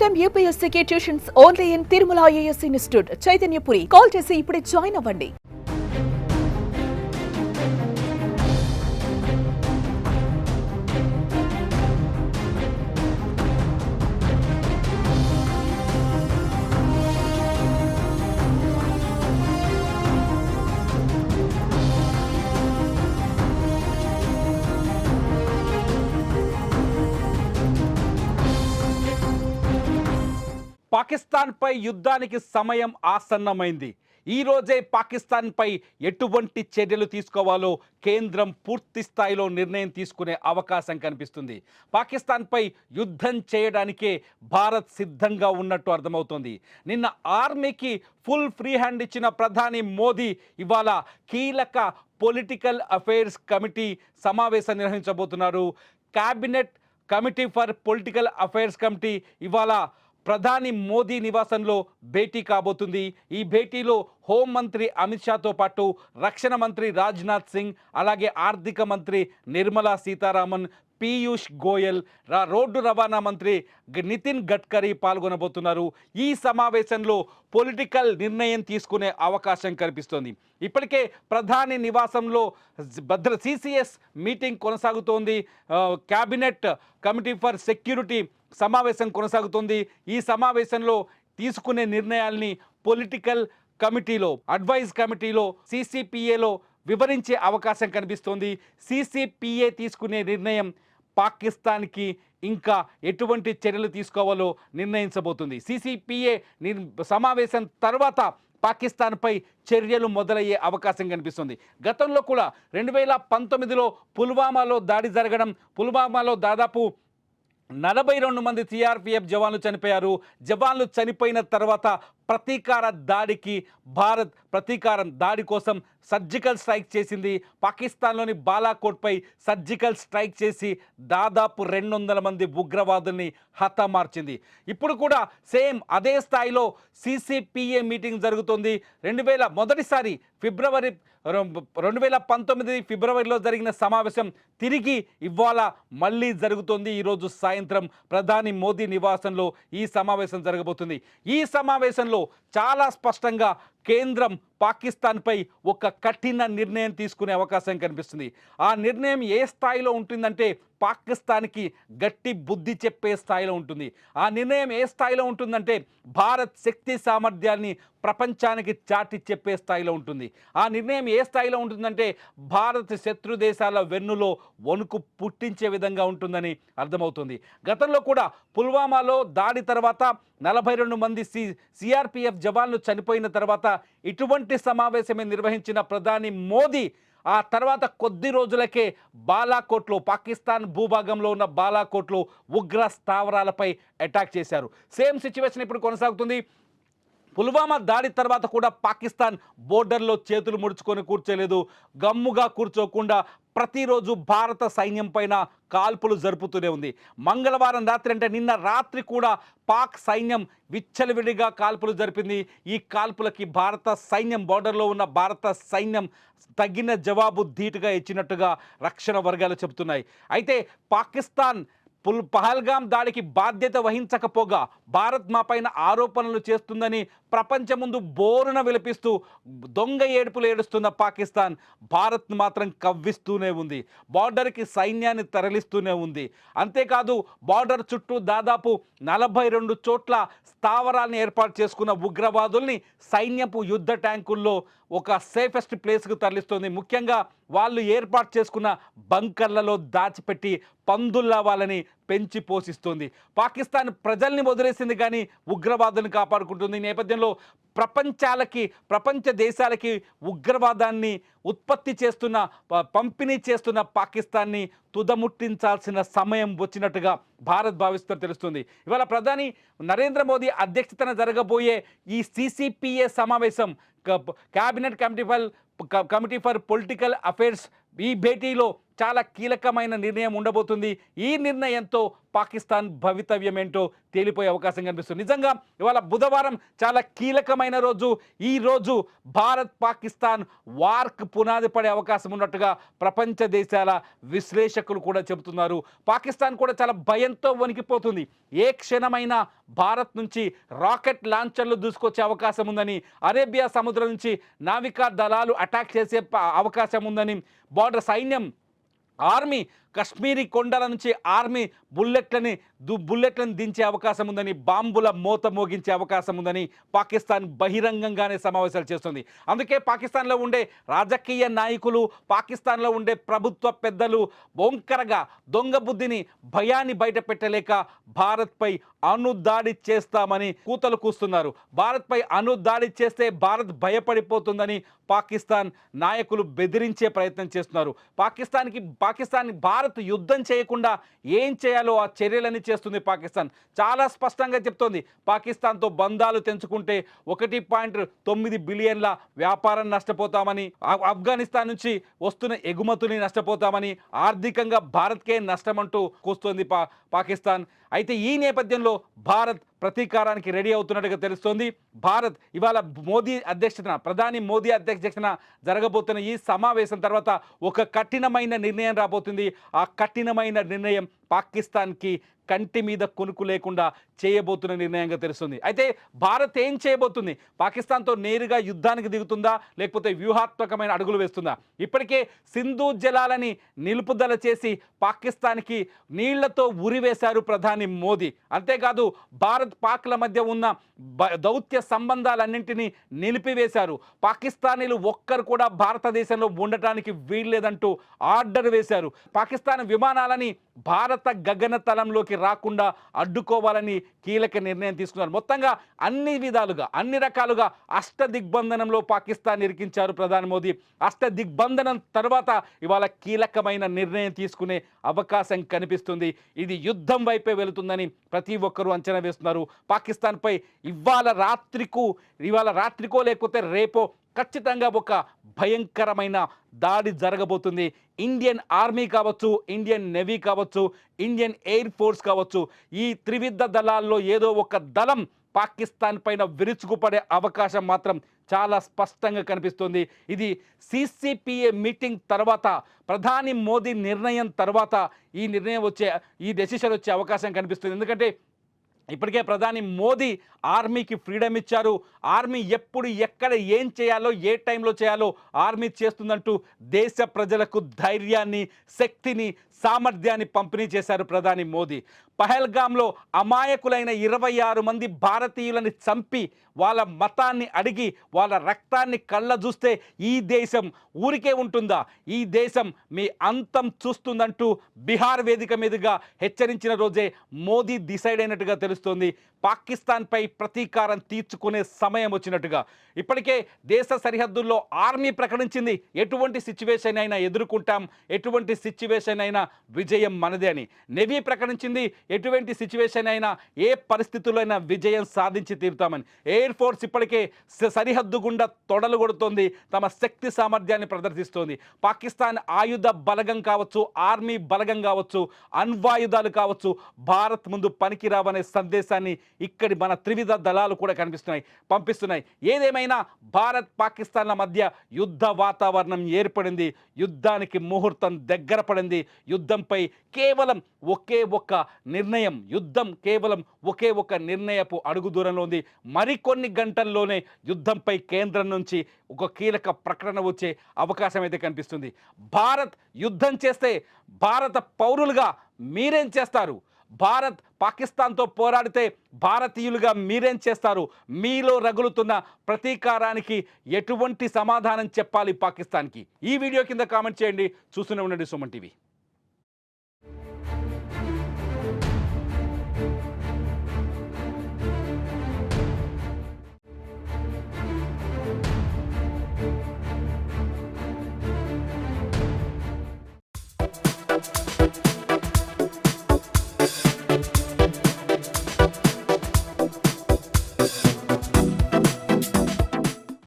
Time యూపీఎస్సీకి tuitions only in Tirumala IAS institute Chaitanyapuri. Call చేసి ఇప్పుడే జాయిన్ అవ్వండి. పాకిస్తాన్పై యుద్ధానికి సమయం ఆసన్నమైంది. ఈ రోజే పాకిస్తాన్పై ఎటువంటి చర్యలు తీసుకోవాలో కేంద్రం పూర్తి స్థాయిలో నిర్ణయం తీసుకునే అవకాశం కనిపిస్తుంది. పాకిస్తాన్పై యుద్ధం చేయడానికే భారత్ సిద్ధంగా ఉన్నట్టు అర్థమవుతోంది. నిన్న ఆర్మీకి ఫుల్ ఫ్రీ హ్యాండ్ ఇచ్చిన ప్రధాని మోదీ ఇవాళ కీలక పొలిటికల్ అఫైర్స్ కమిటీ సమావేశం నిర్వహించబోతున్నారు. Cabinet committee for political affairs committee ఇవాళ ప్రధాని మోదీ నివాసంలో భేటీ కాబోతుంది. ఈ భేటీలో హోంమంత్రి అమిత్ షాతో పాటు రక్షణ మంత్రి రాజ్నాథ్ సింగ్, అలాగే ఆర్థిక మంత్రి నిర్మలా సీతారామన్, పీయూష్ గోయల్, రోడ్డు రవాణా మంత్రి నితిన్ గడ్కరీ పాల్గొనబోతున్నారు. ఈ సమావేశంలో పొలిటికల్ నిర్ణయం తీసుకునే అవకాశం కనిపిస్తోంది. ఇప్పటికే ప్రధాని నివాసంలో సిసిఎస్ మీటింగ్ కొనసాగుతోంది. క్యాబినెట్ కమిటీ ఫర్ సెక్యూరిటీ సమావేశం కొనసాగుతుంది. ఈ సమావేశంలో తీసుకునే నిర్ణయాల్ని పొలిటికల్ కమిటీలో, అడ్వైజ్ కమిటీలో, సిసిపిఏలో వివరించే అవకాశం కనిపిస్తోంది. సిసిపిఏ తీసుకునే నిర్ణయం పాకిస్తాన్కి ఇంకా ఎటువంటి చర్యలు తీసుకోవాలో నిర్ణయించబోతుంది. సిసిపిఏ సమావేశం తర్వాత పాకిస్తాన్పై చర్యలు మొదలయ్యే అవకాశం కనిపిస్తుంది. గతంలో కూడా 2019లో పుల్వామాలో దాడి జరగడం, పుల్వామాలో దాదాపు 42 మంది సిఆర్పిఎఫ్ జవాన్లు చనిపోయారు. జవాన్లు చనిపోయిన తర్వాత ప్రతీకార దాడికి భారత్ ప్రతీకారం దాడి కోసం సర్జికల్ స్ట్రైక్ చేసింది. పాకిస్తాన్లోని బాలాకోట్పై సర్జికల్ స్ట్రైక్ చేసి దాదాపు 200 మంది ఉగ్రవాదుల్ని హతమార్చింది. ఇప్పుడు కూడా సేమ్ అదే స్థాయిలో సిసిపిఏ మీటింగ్ జరుగుతుంది. మొదటిసారి 2019 ఫిబ్రవరిలో జరిగిన సమావేశం తిరిగి ఇవాళ మళ్ళీ జరుగుతుంది. ఈరోజు సాయంత్రం ప్రధాని మోదీ నివాసంలో ఈ సమావేశం జరగబోతుంది. ఈ సమావేశంలో చాలా స్పష్టంగా కేంద్రం పాకిస్తాన్పై ఒక కఠిన నిర్ణయం తీసుకునే అవకాశం కనిపిస్తుంది. ఆ నిర్ణయం ఏ స్థాయిలో ఉంటుందంటే పాకిస్తాన్కి గట్టి బుద్ధి చెప్పే స్థాయిలో ఉంటుంది. ఆ నిర్ణయం ఏ స్థాయిలో ఉంటుందంటే భారత్ శక్తి సామర్థ్యాన్ని ప్రపంచానికి చాటి చెప్పే స్థాయిలో ఉంటుంది. ఆ నిర్ణయం ఏ స్థాయిలో ఉంటుందంటే భారత్ శత్రు దేశాల వెన్నులో వణుకు పుట్టించే విధంగా ఉంటుందని అర్థమవుతుంది. గతంలో కూడా పుల్వామాలో దాడి తర్వాత 42 మంది సిఆర్పిఎఫ్ జవాన్లు చనిపోయిన తర్వాత ఇటువంటి సమావేశమే నిర్వహించిన ప్రధాని మోదీ ఆ తర్వాత కొద్ది రోజులకే బాలాకోట్లో, పాకిస్తాన్ భూభాగంలో ఉన్న బాలాకోట్లో ఉగ్ర స్థావరాలపై అటాక్ చేశారు. సేమ్ సిచ్యువేషన్ ఇప్పుడు కొనసాగుతుంది. పుల్వామా దాడి తర్వాత కూడా పాకిస్తాన్ బోర్డర్లో చేతులు ముడుచుకొని కూర్చోలేదు. గమ్ముగా కూర్చోకుండా ప్రతిరోజు భారత సైన్యం పైన కాల్పులు జరుపుతూనే ఉంది. మంగళవారం రాత్రి అంటే నిన్న రాత్రి కూడా పాక్ సైన్యం విచ్చలవిడిగా కాల్పులు జరిపింది. ఈ కాల్పులకి భారత సైన్యం, బోర్డర్లో ఉన్న భారత సైన్యం తగిన జవాబు ధీటుగా ఇచ్చినట్టుగా రక్షణ వర్గాలు చెబుతున్నాయి. అయితే పాకిస్తాన్ పహల్గాం దాడికి బాధ్యత వహించకపోగా భారత్ మా పైన ఆరోపణలు చేస్తుందని ప్రపంచం ముందు బోరున విలపిస్తూ దొంగ ఏడుపులు ఏడుస్తున్న పాకిస్తాన్ భారత్ మాత్రం కవ్విస్తూనే ఉంది. బార్డర్కి సైన్యాన్ని తరలిస్తూనే ఉంది. అంతేకాదు బార్డర్ చుట్టూ దాదాపు 42 చోట్ల స్థావరాలను ఏర్పాటు చేసుకున్న ఉగ్రవాదుల్ని సైన్యపు యుద్ధ ట్యాంకుల్లో ఒక సేఫెస్ట్ ప్లేస్కు తరలిస్తుంది. ముఖ్యంగా వాళ్ళు ఏర్పాటు చేసుకున్న బంకర్లలో దాచిపెట్టి పందుల్లా వాళ్ళని పెంచి పోషిస్తుంది. పాకిస్తాన్ ప్రజల్ని వదిలేసింది కానీ ఉగ్రవాదులను కాపాడుకుంటుంది. ఈ నేపథ్యంలో ప్రపంచ దేశాలకి ఉగ్రవాదాన్ని ఉత్పత్తి చేస్తున్న, పంపిణీ చేస్తున్న పాకిస్తాన్ని తుదముట్టించాల్సిన సమయం వచ్చినట్టుగా భారత్ భావిస్తున్నట్టు తెలుస్తుంది. ఇవాళ ప్రధాని నరేంద్ర మోదీ అధ్యక్షతన జరగబోయే ఈ సిసిపిఏ సమావేశం, cabinet committee for political affairs, ఈ భేటీలో చాలా కీలకమైన నిర్ణయం ఉండబోతుంది. ఈ నిర్ణయంతో పాకిస్తాన్ భవితవ్యం ఏంటో తేలిపోయే అవకాశం కనిపిస్తుంది. నిజంగా ఇవాళ బుధవారం చాలా కీలకమైన రోజు. ఈ రోజు భారత్ పాకిస్తాన్ వార్క్ పునాది పడే అవకాశం ఉన్నట్టుగా ప్రపంచ దేశాల విశ్లేషకులు కూడా చెబుతున్నారు. పాకిస్తాన్ కూడా చాలా భయంతో వణికిపోతుంది. ఏ క్షణమైనా భారత్ నుంచి రాకెట్ లాంచర్లు దూసుకొచ్చే అవకాశం ఉందని, అరేబియా సముద్రం నుంచి నావికా దళాలు అటాక్ చేసే అవకాశం ఉందని, బార్డర్ సైన్యం ఆర్మీ కశ్మీరీ కొండల నుంచి ఆర్మీ బుల్లెట్లను దించే అవకాశం ఉందని, బాంబుల మోత మోగించే అవకాశం ఉందని పాకిస్తాన్ బహిరంగంగానే సమావేశాలు చేస్తుంది. అందుకే పాకిస్తాన్లో ఉండే రాజకీయ నాయకులు, పాకిస్తాన్లో ఉండే ప్రభుత్వ పెద్దలు బొంకరగా దొంగ బుద్ధిని, భయాన్ని బయట పెట్టలేక భారత్పై అణుదాడి చేస్తామని కూతలు కూస్తున్నారు. భారత్పై అణుదాడి చేస్తే భారత్ భయపడిపోతుందని పాకిస్తాన్ నాయకులు బెదిరించే ప్రయత్నం చేస్తున్నారు. పాకిస్తాన్ భారత్ యుద్ధం చేయకుండా ఏం చేయాలో ఆ చర్యలని చేస్తుంది పాకిస్తాన్. చాలా స్పష్టంగా చెప్తోంది, పాకిస్తాన్తో బంధాలు తెంచుకుంటే 1.9 బిలియన్ల వ్యాపారం నష్టపోతామని, ఆఫ్ఘనిస్తాన్ నుంచి వస్తున్న ఎగుమతుల్ని నష్టపోతామని, ఆర్థికంగా భారత్కే నష్టమంటూ కూస్తోంది పాకిస్తాన్. అయితే ఈ నేపథ్యంలో భారత్ ప్రతీకారానికి రెడీ అవుతున్నట్టుగా తెలుస్తోంది. భారత్ ఇవాళ ప్రధాని మోదీ అధ్యక్షతన జరగబోతున్న ఈ సమావేశం తర్వాత ఒక కఠినమైన నిర్ణయం రాబోతుంది. ఆ కఠినమైన నిర్ణయం పాకిస్తాన్కి కంటి మీద కొనుక్కు లేకుండా చేయబోతున్న నిర్ణయంగా తెలుస్తుంది. అయితే భారత్ ఏం చేయబోతుంది? పాకిస్తాన్తో నేరుగా యుద్ధానికి దిగుతుందా, లేకపోతే వ్యూహాత్మకమైన అడుగులు వేస్తుందా? ఇప్పటికే సింధు జలాలని నిలుపుదల చేసి పాకిస్తాన్కి నీళ్లతో ఉరివేశారు ప్రధాని మోదీ. అంతేకాదు భారత్ పాక్ల మధ్య ఉన్న దౌత్య సంబంధాలన్నింటినీ నిలిపివేశారు. పాకిస్తానీలు ఒక్కరు కూడా భారతదేశంలో ఉండటానికి వీల్లేదంటూ ఆర్డర్ వేశారు. పాకిస్తాన్ విమానాలని భారత గగనతలంలోకి రాకుండా అడ్డుకోవాలని కీలక నిర్ణయం తీసుకున్నారు. మొత్తంగా అన్ని విధాలుగా, అన్ని రకాలుగా అష్టదిగ్బంధనంలో పాకిస్తాన్ ఇరికించారు ప్రధాని మోదీ. అష్టదిగ్బంధనం తర్వాత ఇవాళ కీలకమైన నిర్ణయం తీసుకునే అవకాశం కనిపిస్తుంది. ఇది యుద్ధం వైపే వెళుతుందని ప్రతి ఒక్కరూ అంచనా వేస్తున్నారు. పాకిస్తాన్పై ఇవాళ రాత్రికో లేకపోతే రేపో ఖచ్చితంగా ఒక భయంకరమైన దాడి జరగబోతుంది. ఇండియన్ ఆర్మీ కావచ్చు, ఇండియన్ నేవీ కావచ్చు, ఇండియన్ ఎయిర్ ఫోర్స్ కావచ్చు, ఈ త్రివిధ దళాల్లో ఏదో ఒక దళం పాకిస్తాన్ పైన విరుచుకుపడే అవకాశం మాత్రం చాలా స్పష్టంగా కనిపిస్తుంది. ఇది సిసిపిఏ మీటింగ్ తర్వాత, ప్రధాని మోదీ నిర్ణయం తర్వాత ఈ డెసిషన్ వచ్చే అవకాశం కనిపిస్తుంది. ఎందుకంటే ఇప్పటికే ప్రధాని మోదీ ఆర్మీకి ఫ్రీడమ్ ఇచ్చారు. ఆర్మీ ఎప్పుడు ఎక్కడ ఏం చేయాలో, ఏ టైంలో చేయాలో ఆర్మీ చేస్తుందంటూ దేశ ప్రజలకు ధైర్యాన్ని, శక్తిని, సామర్థ్యాన్ని పంపిణీ చేశారు ప్రధాని మోదీ. పహల్గామ్లో అమాయకులైన 26 మంది భారతీయులని చంపి వాళ్ళ మతాన్ని అడిగి వాళ్ళ రక్తాన్ని కళ్ళ చూస్తే ఈ దేశం ఊరికే ఉంటుందా? ఈ దేశం మీ అంతం చూస్తుందంటూ బీహార్ వేదిక మీదుగా హెచ్చరించిన రోజే మోదీ డిసైడ్ అయినట్టుగా తెలుస్తోంది. పాకిస్తాన్పై ప్రతీకారం తీర్చుకునే సమయం వచ్చినట్టుగా. ఇప్పటికే దేశ సరిహద్దుల్లో ఆర్మీ ప్రకటించింది, ఎటువంటి సిచ్యువేషన్ అయినా ఎదుర్కొంటాం, ఎటువంటి సిచ్యువేషన్ అయినా విజయం మనదే అని. నేవీ ప్రకటించింది, ఎటువంటి సిచ్యువేషన్ అయినా, ఏ పరిస్థితుల్లో అయినా విజయం సాధించి తీరుతామని. ఎయిర్ ఫోర్స్ ఇప్పటికే సరిహద్దు గుండా తొడలు కొడుతోంది, తమ శక్తి సామర్థ్యాన్ని ప్రదర్శిస్తోంది. పాకిస్తాన్ ఆయుధ బలగం కావచ్చు, ఆర్మీ బలగం కావచ్చు, అణ్వాయుధాలు కావచ్చు, భారత్ ముందు పనికిరావనే సందేశాన్ని ఇక్కడి మన త్రివిధ దళాలు కూడా పంపిస్తున్నాయి. ఏదేమైనా భారత్ పాకిస్తాన్ల మధ్య యుద్ధ వాతావరణం ఏర్పడింది. యుద్ధానికి ముహూర్తం దగ్గర పడింది. యుద్ధంపై కేవలం ఒకే ఒక నిర్ణయపు అడుగు దూరంలో ఉంది. మరికొన్ని గంటల్లోనే యుద్ధంపై కేంద్రం నుంచి ఒక కీలక ప్రకటన వచ్చే అవకాశం అయితే కనిపిస్తుంది. భారత్ యుద్ధం చేస్తే భారత పౌరులుగా మీరేం చేస్తారు? భారత్ పాకిస్తాన్తో పోరాడితే భారతీయులుగా మీరేం చేస్తారు? మీలో రగులుతున్న ప్రతీకారానికి ఎటువంటి సమాధానం చెప్పాలి పాకిస్తాన్కి? ఈ వీడియో కింద కామెంట్ చేయండి. చూస్తూనే ఉండండి సుమన్ టీవీ.